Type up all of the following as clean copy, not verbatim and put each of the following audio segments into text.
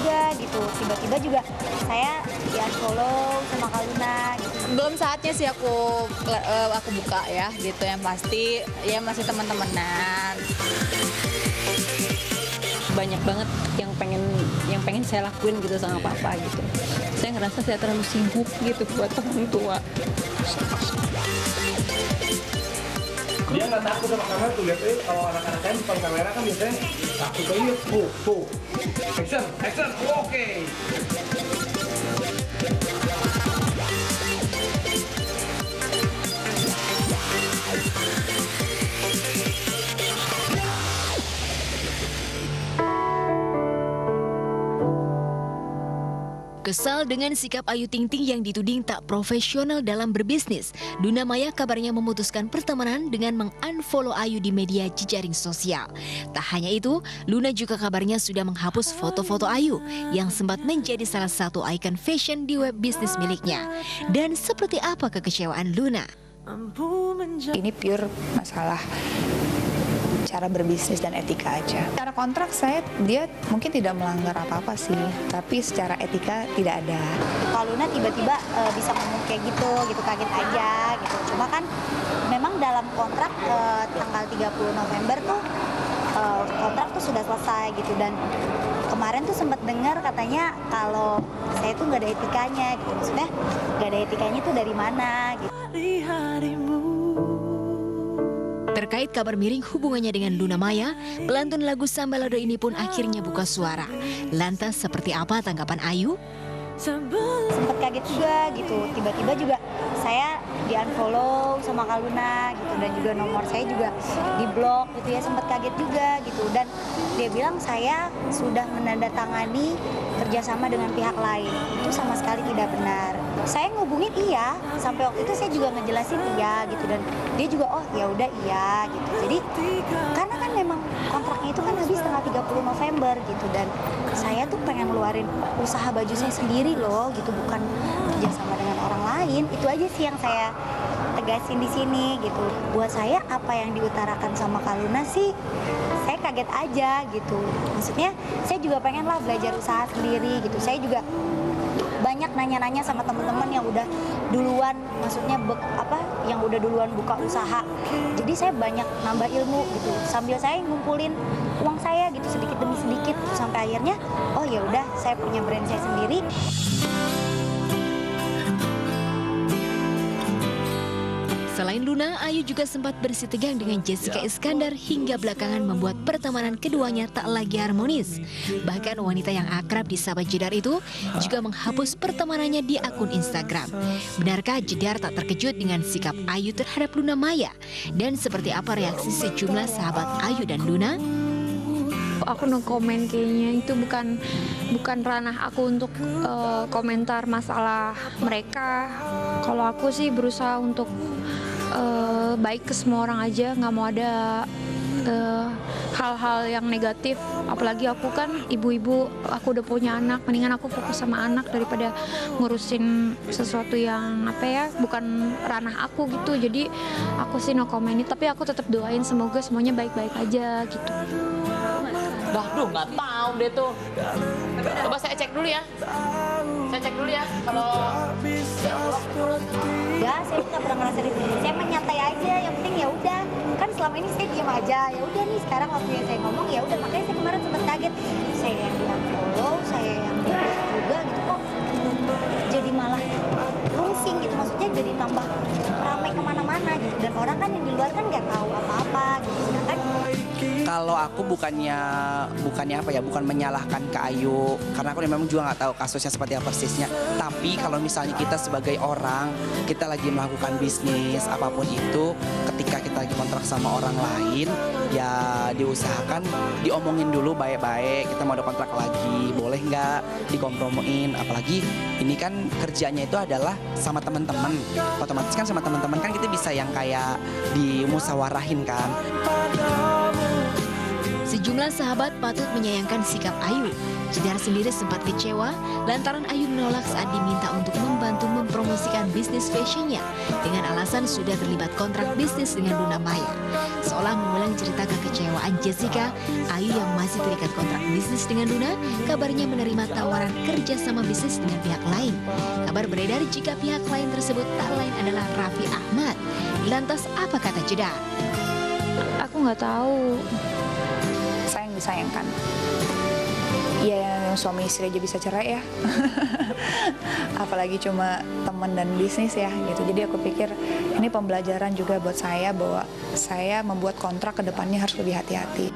juga gitu. Tiba-tiba juga saya di-unfollow sama Kak Luna gitu. Belum saatnya sih aku buka ya gitu, yang pasti ya masih teman-temanan. Banyak banget yang pengen saya lakuin gitu sama papa gitu. Saya ngerasa saya terlalu sibuk gitu buat orang tua. Dia nggak takut sama kamera tuh, lihat aja kalau anak-anak kan depan kamera kan biasanya takut aja. Tuh, action, oke. Kesal dengan sikap Ayu Ting Ting yang dituding tak profesional dalam berbisnis, Luna Maya kabarnya memutuskan pertemanan dengan meng-unfollow Ayu di media jejaring sosial. Tak hanya itu, Luna juga kabarnya sudah menghapus foto-foto Ayu yang sempat menjadi salah satu ikon fashion di web bisnis miliknya. Dan seperti apa kekecewaan Luna? Ini pure masalah cara berbisnis dan etika aja. Secara kontrak dia mungkin tidak melanggar apa-apa sih, tapi secara etika tidak ada. Kak Luna tiba-tiba bisa ngomong kayak gitu, kaget aja gitu. Cuma kan memang dalam kontrak tanggal 30 November tuh kontrak tuh sudah selesai gitu, dan kemarin tuh sempat dengar katanya kalau saya tuh nggak ada etikanya gitu. Maksudnya nggak ada etikanya tuh dari mana gitu. Terkait kabar miring hubungannya dengan Luna Maya, pelantun lagu Sambalado ini pun akhirnya buka suara. Lantas seperti apa tanggapan Ayu? Sempat kaget juga gitu, tiba-tiba juga saya di-unfollow sama Kak Luna gitu, dan juga nomor saya juga di-blok gitu ya, sempat kaget juga gitu. Dan dia bilang saya sudah menandatangani kerjasama dengan pihak lain. Itu sama sekali tidak benar. Saya ngubungin iya, sampai waktu itu saya juga ngejelasin iya gitu, dan dia juga oh ya udah iya gitu. Jadi karena kan memang kontraknya itu kan habis tanggal 30 November gitu, dan saya tuh pengen ngeluarin usaha baju saya sendiri loh gitu, bukan kerjasama dengan orang lain. Itu aja sih yang saya tegasin di sini gitu. Buat saya apa yang diutarakan sama Kak Luna sih saya kaget aja gitu. Maksudnya saya juga pengen lah belajar usaha sendiri gitu. Saya juga banyak nanya-nanya sama teman-teman yang udah duluan, maksudnya yang udah duluan buka usaha. Jadi saya banyak nambah ilmu gitu. Sambil saya ngumpulin uang saya gitu sedikit demi sedikit sampai akhirnya oh ya udah saya punya brand saya sendiri. Selain Luna, Ayu juga sempat bersih tegang dengan Jessica Iskandar hingga belakangan membuat pertemanan keduanya tak lagi harmonis. Bahkan wanita yang akrab di Sahabat Jedar itu juga menghapus pertemanannya di akun Instagram. Benarkah Jedar tak terkejut dengan sikap Ayu terhadap Luna Maya? Dan seperti apa reaksi sejumlah sahabat Ayu dan Luna? Aku no komen, kayaknya itu bukan ranah aku untuk komentar masalah mereka. Kalau aku sih berusaha untuk baik ke semua orang aja, nggak mau ada hal-hal yang negatif. Apalagi aku kan ibu-ibu, aku udah punya anak, mendingan aku fokus sama anak daripada ngurusin sesuatu yang bukan ranah aku gitu. Jadi aku sih no comment, tapi aku tetap doain semoga semuanya baik-baik aja gitu. Duh, nggak tahu deh tuh. Coba saya cek dulu ya. Kalau Ya, saya nggak pernah ngerasa saya menyantai aja. Yang penting ya udah. Kan selama ini saya diam aja. Ya udah nih sekarang waktunya saya ngomong ya udah. Makanya saya kemarin sempat kaget. Saya yang di-unfollow, saya yang di-block juga gitu kok. Jadi malah pusing gitu. Maksudnya jadi tambah ramai kemana-mana gitu. Dan orang kan yang di luar kan nggak tahu apa-apa gitu. Sedangkan kalau aku bukannya bukan menyalahkan Kak Ayu, karena aku memang juga nggak tahu kasusnya seperti apa persisnya. Tapi kalau misalnya kita sebagai orang, kita lagi melakukan bisnis apapun itu, ketika kita lagi kontrak sama orang lain, ya diusahakan diomongin dulu baik-baik. Kita mau ada kontrak lagi, boleh nggak dikompromiin? Apalagi ini kan kerjanya itu adalah sama teman-teman. Otomatis kan sama teman-teman kan kita bisa yang kayak dimusawarahin kan. Sejumlah sahabat patut menyayangkan sikap Ayu. Jedar sendiri sempat kecewa lantaran Ayu menolak saat diminta untuk membantu mempromosikan bisnis fashionnya dengan alasan sudah terlibat kontrak bisnis dengan Luna Maya. Seolah mengulang cerita kekecewaan Jessica, Ayu yang masih terikat kontrak bisnis dengan Luna, kabarnya menerima tawaran kerjasama bisnis dengan pihak lain. Kabar beredar jika pihak lain tersebut tak lain adalah Raffi Ahmad. Lantas apa kata Jedar? Aku nggak tahu. Sayang disayangkan. Ya, yang suami istri aja bisa cerai ya. Apalagi cuma teman dan bisnis ya gitu. Jadi aku pikir ini pembelajaran juga buat saya bahwa saya membuat kontrak ke depannya harus lebih hati-hati.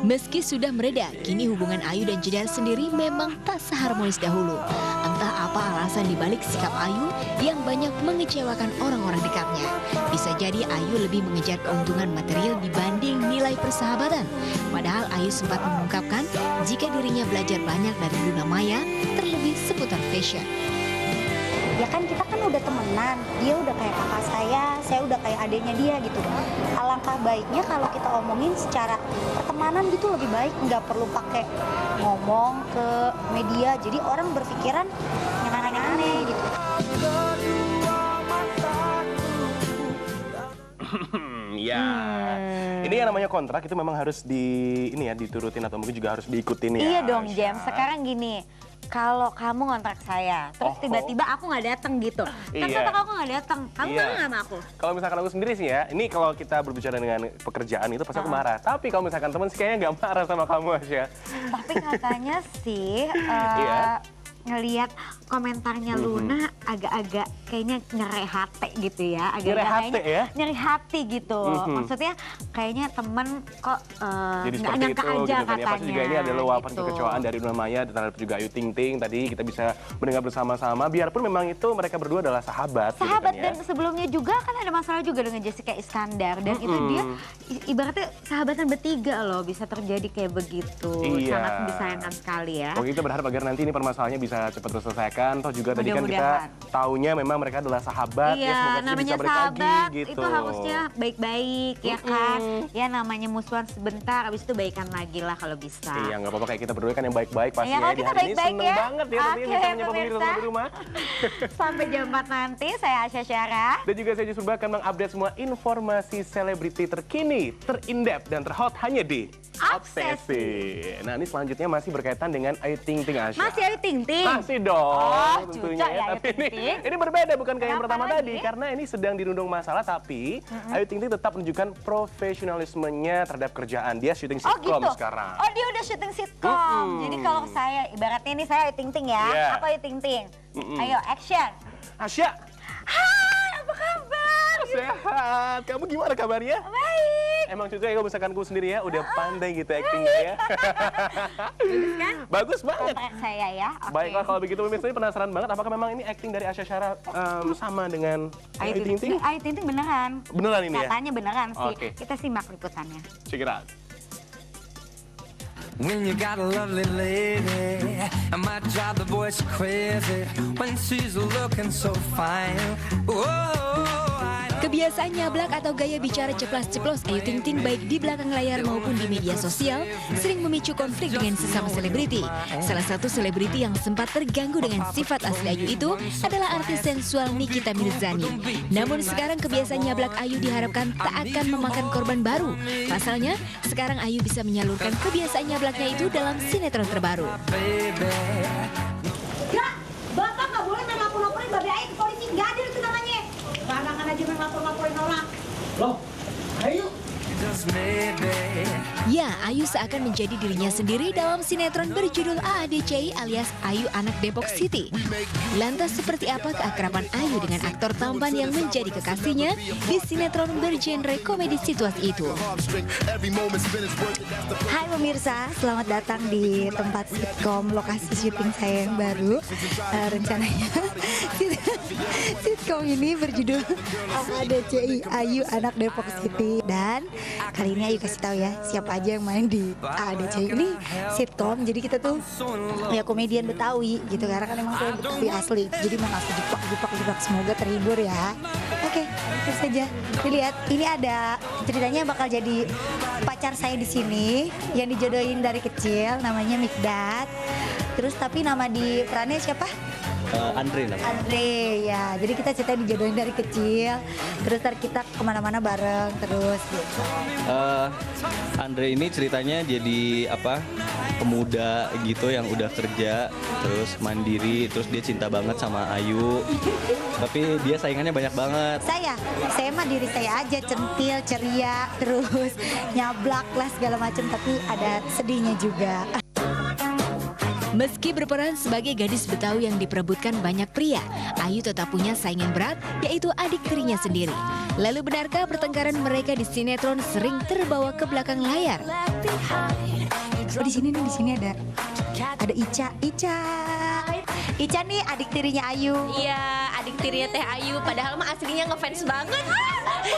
Meski sudah mereda, kini hubungan Ayu dan Jedar sendiri memang tak seharmonis dahulu. Entah apa alasan dibalik sikap Ayu yang banyak mengecewakan orang-orang dekatnya. Bisa jadi Ayu lebih mengejar keuntungan material dibanding nilai persahabatan. Padahal Ayu sempat mengungkapkan jika dirinya belajar banyak dari Luna Maya, terlebih seputar fashion. Ya kan kita kan udah temenan, dia udah kayak kakak saya udah kayak adiknya dia gitu. Alangkah baiknya kalau kita omongin secara pertemanan gitu lebih baik, nggak perlu pakai ngomong ke media. Jadi orang berpikiran yang aneh-aneh gitu. Ya, ini yang namanya kontrak itu memang harus diturutin atau mungkin juga harus diikutin ya. Iya dong, James. Sekarang gini, kalau kamu ngontrak saya, terus tiba-tiba aku nggak datang gitu. Ternyata kamu nggak datang, kamu marah nggak sama aku? Kalau misalkan aku sendiri sih ya, ini kalau kita berbicara dengan pekerjaan itu pasti aku marah. Tapi kalau misalkan teman sih kayaknya nggak marah sama kamu Asya. Tapi katanya sih, ngelihat komentarnya Luna agak-agak kayaknya nyeri hati gitu ya, nyeri hati gitu. Maksudnya kayaknya temen kok nggak nyangka aja gitu, katanya. Pasti juga ini adalah luapan kekecewaan dari Luna Maya terhadap juga Ayu Ting Ting. Tadi kita bisa mendengar bersama-sama, biarpun memang itu mereka berdua adalah sahabat. Sahabat gitu kan, dan sebelumnya juga kan ada masalah juga dengan Jessica Iskandar dan itu dia ibaratnya sahabatan bertiga loh, bisa terjadi kayak begitu. Sangat disayangkan sekali ya. Oke, kita berharap agar nanti ini permasalahannya bisa cepat terselesaikan. Toh juga tadi kan kita taunya memang mereka adalah sahabat. Iya, ya, semoga namanya bisa balik sahabat lagi, gitu. itu harusnya baik-baik ya kan. Ya namanya musuhan sebentar, habis itu baikan lagi lah kalau bisa. Iya, nggak apa-apa, kayak kita berdua kan yang baik-baik pasti ya. Kita baik-baik ya. Banget ya tadi bisa menyapa pemirsa di rumah. Sampai jam 4 nanti, saya Asya Syara. Dan juga saya Jusur akan mengupdate semua informasi selebriti terkini, terindep dan terhot hanya di Obsesi. Nah, ini selanjutnya masih berkaitan dengan Ayu Ting Ting, Asya. Masih Ayu Ting Ting? Masih dong. Oh, tentunya ya, tapi ini berbeda, bukan kayak yang pertama tadi, karena ini sedang dirundung masalah, tapi Ayu Ting Ting tetap menunjukkan profesionalismenya terhadap kerjaan. Dia syuting sitkom sekarang. Oh, dia udah syuting sitkom. Jadi kalau saya ibaratnya ini saya Ayu Ting Ting ya. Apa Ayu Ting Ting? Ayo action. Asya. Hai, apa kabar? Sehat. Kamu gimana kabarnya? Baik. Emang cucu ya, kalau misalkan aku sendiri ya udah pandai gitu actingnya ya. Bagus kan? Bagus banget. Kontrak saya ya. Baiklah kalau begitu, pemirsa, penasaran banget apakah memang ini acting dari Asya Syara sama dengan Ayu Ting Ting? Ayu Ting Ting beneran. Beneran ini ya? Katanya beneran sih. Oke. Kita simak liputannya. Check it out. When you got a lovely lady, I might drive the boys crazy when she's looking so fine. Kebiasaan nyablak atau gaya bicara ceplas-ceplos Ayu Ting Ting baik di belakang layar maupun di media sosial sering memicu konflik dengan sesama selebriti. Salah satu selebriti yang sempat terganggu dengan sifat asli Ayu itu adalah artis sensual Nikita Mirzani. Namun sekarang kebiasaan nyablak Ayu diharapkan tak akan memakan korban baru. Pasalnya, sekarang Ayu bisa menyalurkan kebiasaan nyablaknya itu dalam sinetron terbaru. Ya, Bapak nggak boleh main lapor-laporin Babe Ayu ke polisi, nggak adil itu namanya. Barangan aja main lapor-laporin orang. Loh, Ayu. Ya, Ayu seakan menjadi dirinya sendiri dalam sinetron berjudul AADCI alias Ayu Anak Depok City. Lantas seperti apa keakraban Ayu dengan aktor tampan yang menjadi kekasihnya di sinetron bergenre komedi situasi itu? Hai pemirsa, selamat datang di tempat sitkom lokasi syuting saya yang baru. Rencananya sitkom ini berjudul AADCI Ayu Anak Depok City, dan kali ini Ayu kasih tahu ya siapa aja yang main di AADCI ini sitkom. Jadi kita tuh ya komedian Betawi gitu, karena kan emang saya Betawi asli. Jadi memang asli jepak. Semoga terhibur ya. Oke. Itu saja. Dilihat, ini ada ceritanya bakal jadi pacar saya di sini yang dijodohin dari kecil, namanya Mikdad. Terus tapi nama di perannya siapa? Andre namanya. Andre, ya. Jadi kita cerita dijodohin dari kecil, terus ntar kita kemana-mana bareng terus gitu. Andre ini ceritanya jadi pemuda gitu yang udah kerja, terus mandiri, terus dia cinta banget sama Ayu. Tapi dia saingannya banyak banget. Saya mah diri saya aja, centil, ceria, terus nyablak lah segala macam, tapi ada sedihnya juga. Meski berperan sebagai gadis Betawi yang diperebutkan banyak pria, Ayu tetap punya saingan berat, yaitu adik tirinya sendiri. Lalu benarkah pertengkaran mereka di sinetron sering terbawa ke belakang layar? Oh, di sini ada Ica nih adik tirinya Ayu. Iya, adik tirinya Teh Ayu. Padahal mah aslinya ngefans banget.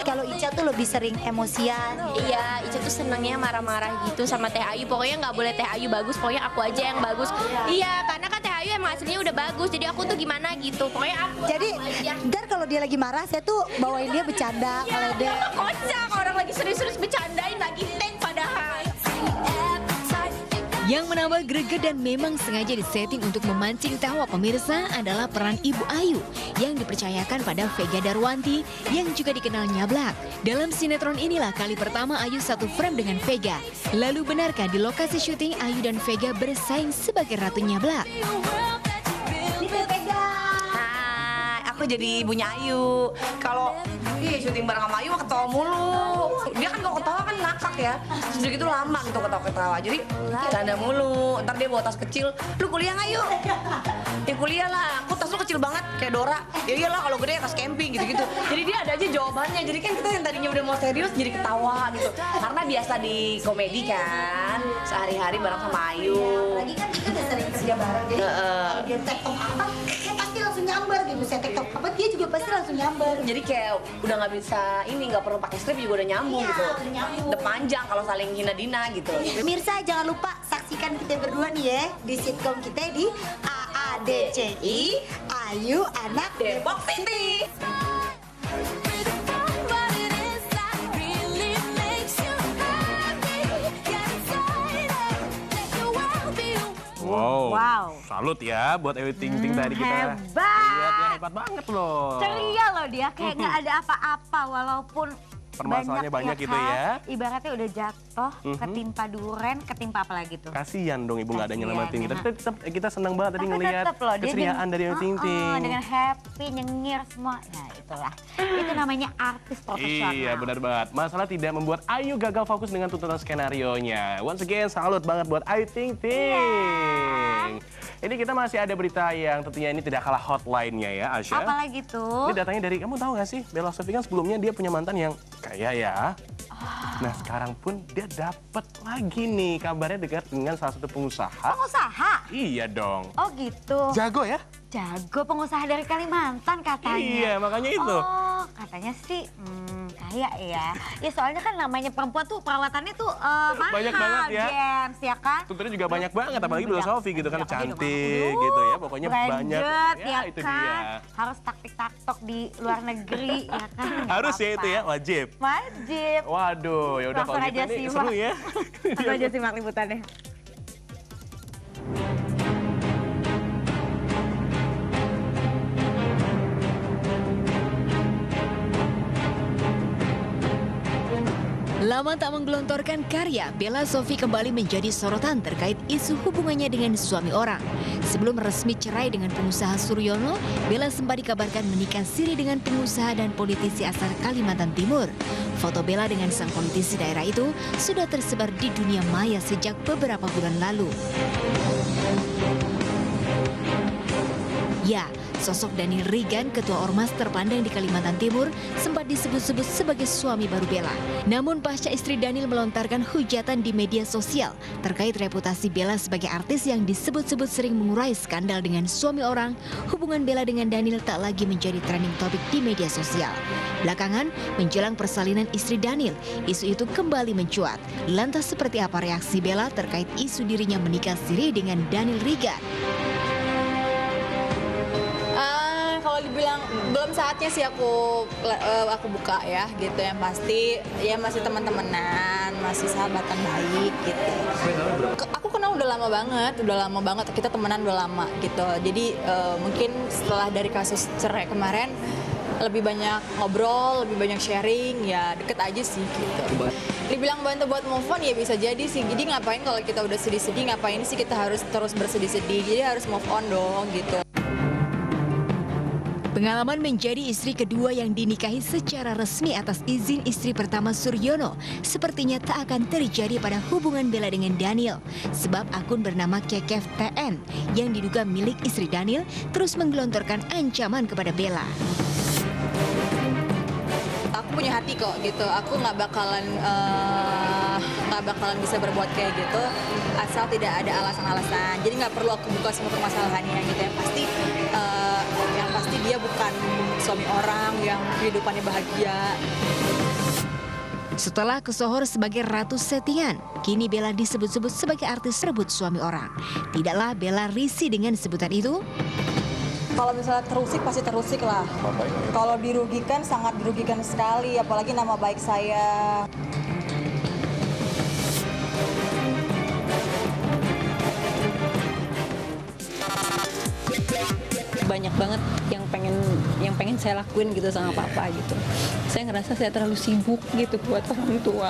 Kalau Ica tuh lebih sering emosian. Iya, Ica tuh senangnya marah-marah gitu sama Teh Ayu. Pokoknya nggak boleh Teh Ayu bagus, pokoknya aku aja yang bagus. Iya, karena kan Teh Ayu emang aslinya udah bagus. Jadi aku tuh gimana gitu. Pokoknya aku. Jadi, ntar kalau dia lagi marah, saya tuh bawain dia bercanda. Kalau dia kocak, orang lagi serius-serius bercandain, lagi tank padahal. Yang menambah greget dan memang sengaja disetting untuk memancing tawa pemirsa adalah peran Ibu Ayu yang dipercayakan pada Vega Darwanti yang juga dikenal nyablak. Dalam sinetron inilah kali pertama Ayu satu frame dengan Vega. Lalu benarkah di lokasi syuting Ayu dan Vega bersaing sebagai ratu nyablak? Aku jadi ibunya Ayu. Kalau syuting bareng sama Ayu ketawa mulu. Dia kan kalau ketawa kan ngakak ya. Terus udah gitu lama gitu ketawa-ketawa. Jadi canda mulu. Ntar dia bawa tas kecil. Lu kuliah nggak, Yu? Ya kuliah lah. Aku tas lu kecil banget kayak Dora. Ya iyalah kalau gede tas camping gitu-gitu. Jadi dia ada aja jawabannya. Jadi kan kita yang tadinya udah mau serius jadi ketawa gitu. Karena biasa di komedi kan. Sehari-hari bareng sama Ayu. lagi kan kita udah sering kerja bareng. Jadi kalau dia tektok apa, dia pasti langsung nyamber gitu. Saya tektok apa, dia juga pasti langsung nyamber. Jadi kayak udah nggak bisa nggak perlu pakai strip juga udah nyambung gitu. Udah panjang kalau saling hina-dina gitu. Pemirsa jangan lupa saksikan kita berdua nih ya di sitkom kita di AADCI Ayu Anak Depok City. Wow. Salut ya buat Ayu Ting Ting tadi kita. Hebat. Lihat ya, hebat banget loh. Ceria loh dia, kayak nggak ada apa-apa walaupun Permasalahannya banyak gitu ya. Ibaratnya udah jatuh, ketimpa duren, ketimpa apa lagi tuh? Kasian dong ibu nggak ada nyelamatin kita. Kasian, Tetap kita senang banget tadi ngelihat keceriaan dari Ayu Ting Ting. Dengan happy, nyengir semua. Nah itulah, itu namanya artis profesional. Iya benar banget. Masalah tidak membuat Ayu gagal fokus dengan tuntutan skenarionya. Once again salut banget buat Ayu Ting Ting. Ini kita masih ada berita yang tentunya ini tidak kalah hotline-nya ya, Asya. Apalagi tuh? Ini datanya dari, kamu tahu gak sih, Bella Sophie kan sebelumnya dia punya mantan yang kaya ya. Nah sekarang pun dia dapat lagi nih, kabarnya dekat dengan salah satu pengusaha. Pengusaha? Iya dong. Oh gitu. Jago ya? Jago, pengusaha dari Kalimantan katanya. Iya, makanya itu. Oh, katanya sih kaya ya. Ya soalnya kan namanya perempuan tuh perawatannya tuh mahal. Banyak banget ya. James, ya kan? Tentunya juga banyak banget, apalagi Bella Sophie gitu kan, cantik gitu ya. Pokoknya banyak. Ya itu kan? dia. Harus taktik-taktok di luar negeri, ya kan? Harus ya itu ya, wajib. Wajib. Waduh, ya udah kalau gitu ini seru ya. Langsung aja simak liputannya. Lama tak menggelontorkan karya, Bella Sophie kembali menjadi sorotan terkait isu hubungannya dengan suami orang. Sebelum resmi cerai dengan pengusaha Suryono, Bella sempat dikabarkan menikah siri dengan pengusaha dan politisi asal Kalimantan Timur. Foto Bella dengan sang politisi daerah itu sudah tersebar di dunia maya sejak beberapa bulan lalu. Ya, sosok Daniel Rigan, ketua ormas terpandang di Kalimantan Timur, sempat disebut-sebut sebagai suami baru Bella. Namun pasca istri Daniel melontarkan hujatan di media sosial terkait reputasi Bella sebagai artis yang disebut-sebut sering mengurai skandal dengan suami orang, hubungan Bella dengan Daniel tak lagi menjadi trending topik di media sosial. Belakangan, menjelang persalinan istri Daniel, isu itu kembali mencuat. Lantas seperti apa reaksi Bella terkait isu dirinya menikah siri dengan Daniel Rigan? Dibilang belum saatnya sih aku buka ya gitu, yang pasti ya masih teman-temanan, masih sahabatan baik gitu. Aku kenal udah lama banget, kita temenan udah lama gitu. Jadi mungkin setelah dari kasus cerai kemarin lebih banyak ngobrol, lebih banyak sharing, ya deket aja sih gitu. Dibilang bantu buat move on ya bisa jadi sih. Jadi ngapain kalau kita udah sedih-sedih, ngapain sih kita harus terus bersedih-sedih. Jadi harus move on dong gitu. Pengalaman menjadi istri kedua yang dinikahi secara resmi atas izin istri pertama Suryono sepertinya tak akan terjadi pada hubungan Bella dengan Daniel. Sebab akun bernama Kekef TN yang diduga milik istri Daniel terus menggelontorkan ancaman kepada Bella. Aku punya hati kok gitu, aku nggak bakalan bisa berbuat kayak gitu asal tidak ada alasan-alasan. Jadi nggak perlu aku buka semua permasalahannya gitu. Yang pasti dia bukan suami orang yang kehidupannya bahagia. Setelah kesohor sebagai ratu settingan, kini Bella disebut-sebut sebagai artis rebut suami orang. Tidaklah Bella risih dengan sebutan itu. Kalau misalnya terusik pasti terusik lah. Kalau dirugikan sangat dirugikan sekali, apalagi nama baik saya. Banyak banget yang pengen saya lakuin gitu sama papa gitu. Saya ngerasa saya terlalu sibuk gitu buat orang tua.